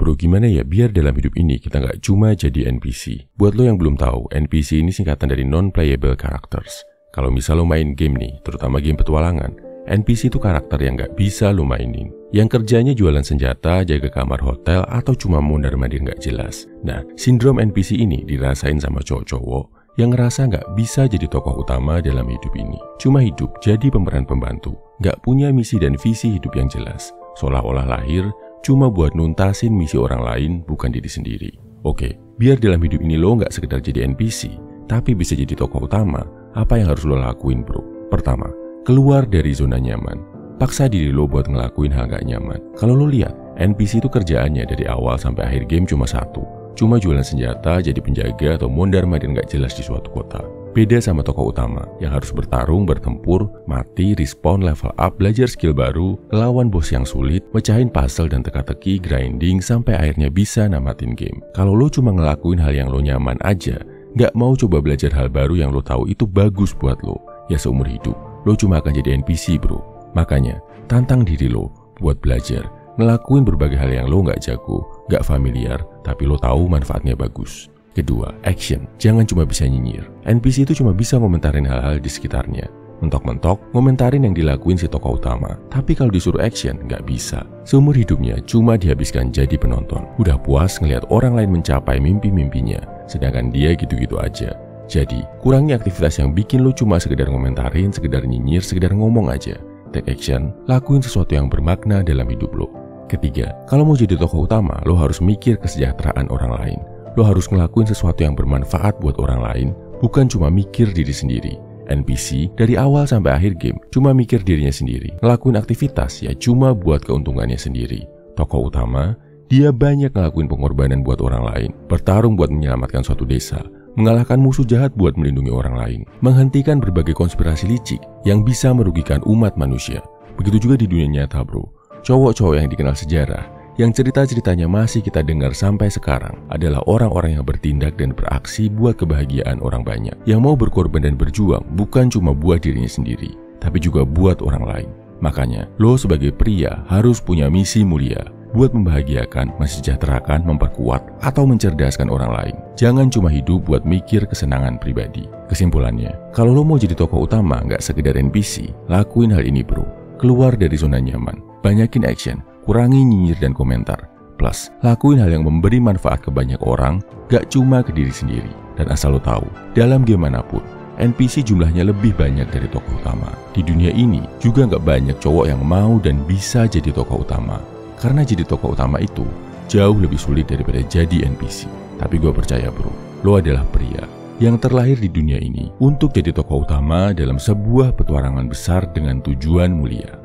bro, gimana ya biar dalam hidup ini kita nggak cuma jadi NPC? Buat lo yang belum tahu, NPC ini singkatan dari non-playable characters. Kalau misal lo main game nih, terutama game petualangan, NPC itu karakter yang nggak bisa lo mainin. Yang kerjanya jualan senjata, jaga kamar hotel, atau cuma mondar-mandir nggak jelas. Nah, sindrom NPC ini dirasain sama cowok-cowok yang ngerasa nggak bisa jadi tokoh utama dalam hidup ini. Cuma hidup jadi pemeran pembantu, nggak punya misi dan visi hidup yang jelas. Seolah-olah lahir cuma buat nuntasin misi orang lain, bukan diri sendiri. Oke, biar dalam hidup ini lo nggak sekedar jadi NPC, tapi bisa jadi tokoh utama, apa yang harus lo lakuin bro? Pertama, keluar dari zona nyaman. Paksa diri lo buat ngelakuin hal gak nyaman. Kalau lo lihat, NPC itu kerjaannya dari awal sampai akhir game cuma satu. Cuma jualan senjata, jadi penjaga, atau mondar-mandir gak jelas di suatu kota. Beda sama tokoh utama yang harus bertarung, bertempur, mati, respawn, level up, belajar skill baru, lawan bos yang sulit, mecahin puzzle dan teka-teki, grinding, sampai akhirnya bisa namatin game. Kalau lo cuma ngelakuin hal yang lo nyaman aja, gak mau coba belajar hal baru yang lo tahu itu bagus buat lo, ya seumur hidup lo cuma akan jadi NPC bro. Makanya, tantang diri lo buat belajar, ngelakuin berbagai hal yang lo gak jago, gak familiar, tapi lo tahu manfaatnya bagus. Kedua, action. Jangan cuma bisa nyinyir. NPC itu cuma bisa ngomentarin hal-hal di sekitarnya. Mentok-mentok, ngomentarin yang dilakuin si tokoh utama. Tapi kalau disuruh action, nggak bisa. Seumur hidupnya cuma dihabiskan jadi penonton. Udah puas ngelihat orang lain mencapai mimpi-mimpinya, sedangkan dia gitu-gitu aja. Jadi, kurangi aktivitas yang bikin lo cuma sekedar ngomentarin, sekedar nyinyir, sekedar ngomong aja. Take action, lakuin sesuatu yang bermakna dalam hidup lo. Ketiga, kalau mau jadi tokoh utama, lo harus mikir kesejahteraan orang lain. Lo harus ngelakuin sesuatu yang bermanfaat buat orang lain, bukan cuma mikir diri sendiri. NPC dari awal sampai akhir game cuma mikir dirinya sendiri. Ngelakuin aktivitas ya cuma buat keuntungannya sendiri. Tokoh utama, dia banyak ngelakuin pengorbanan buat orang lain, bertarung buat menyelamatkan suatu desa, mengalahkan musuh jahat buat melindungi orang lain, menghentikan berbagai konspirasi licik yang bisa merugikan umat manusia. Begitu juga di dunia nyata bro. Cowok-cowok yang dikenal sejarah, yang cerita-ceritanya masih kita dengar sampai sekarang, adalah orang-orang yang bertindak dan beraksi buat kebahagiaan orang banyak. Yang mau berkorban dan berjuang bukan cuma buat dirinya sendiri, tapi juga buat orang lain. Makanya, lo sebagai pria harus punya misi mulia buat membahagiakan, mensejahterakan, memperkuat, atau mencerdaskan orang lain. Jangan cuma hidup buat mikir kesenangan pribadi. Kesimpulannya, kalau lo mau jadi tokoh utama nggak sekedar NPC, lakuin hal ini bro. Keluar dari zona nyaman, banyakin action, kurangi nyinyir dan komentar. Plus, lakuin hal yang memberi manfaat ke banyak orang, gak cuma ke diri sendiri. Dan asal lo tahu, dalam game manapun, NPC jumlahnya lebih banyak dari tokoh utama. Di dunia ini juga gak banyak cowok yang mau dan bisa jadi tokoh utama. Karena jadi tokoh utama itu jauh lebih sulit daripada jadi NPC. Tapi gue percaya bro, lo adalah pria yang terlahir di dunia ini untuk jadi tokoh utama dalam sebuah petualangan besar dengan tujuan mulia.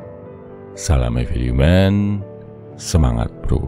Salam everyman, semangat bro.